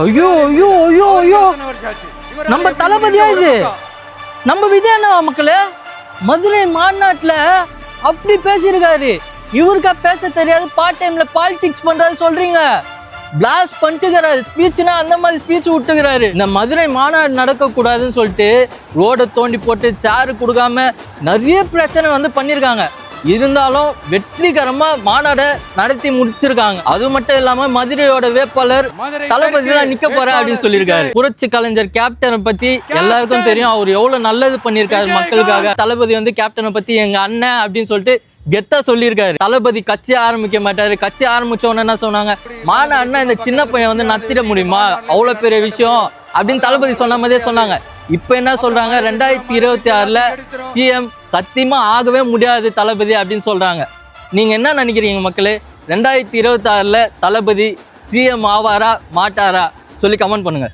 ஐயோ ஐயோ ஐயோ ஐயோ, நம்ம தளபதியா இது? நம்ம விஜய் அண்ணா மக்களே மதுரை மாநாட்டுல அப்படி பேசியிருக்காரு. இவருக்கா பேச தெரியாது, பார்ட் டைம்ல பாலிடிக்ஸ் பண்றாரு சொல்றீங்க. பிளாஸ்ட் பண்ணிட்டுக்கிறாரு. ஸ்பீச்னா அந்த மாதிரி ஸ்பீச் விட்டுக்கிறாரு. இந்த மதுரை மாநாடு நடக்க கூடாதுன்னு சொல்லிட்டு ரோடை தோண்டி போட்டு சேரு கொடுக்காம நிறைய பிரச்சனை வந்து பண்ணியிருக்காங்க. இருந்தாலும் வெற்றிகரமா மாநாட நடத்தி முடிச்சிருக்காங்க. அது மட்டும் இல்லாம மதுரையோட வேட்பாளர் தளபதி தான் நிக்க போற அப்படின்னு சொல்லியிருக்காரு. புரட்சி கலைஞர் கேப்டனை பத்தி எல்லாருக்கும் தெரியும். அவர் எவ்வளவு நல்லது பண்ணியிருக்காரு மக்களுக்காக. தளபதி வந்து கேப்டனை பத்தி எங்க அண்ணன் அப்படின்னு சொல்லிட்டு கெத்தா சொல்லியிருக்காரு. தளபதி கட்சி ஆரம்பிக்க மாட்டாரு. கட்சி ஆரம்பிச்ச உடனே என்ன சொன்னாங்க, மாநாடுனா இந்த சின்ன பையன் வந்து நத்திட முடியுமா, அவ்வளவு பெரிய விஷயம் அப்படின்னு தளபதி சொன்ன மாதிரியே சொன்னாங்க. இப்ப என்ன சொல்றாங்க, 2026ல சிஎம் சத்தியமா ஆகவே முடியாது தளபதி அப்படின்னு சொல்றாங்க. நீங்க என்ன நினைக்கிறீங்க மக்களே? 2026ல தளபதி சிஎம் ஆவாரா மாட்டாரா சொல்லி கமெண்ட் பண்ணுங்க.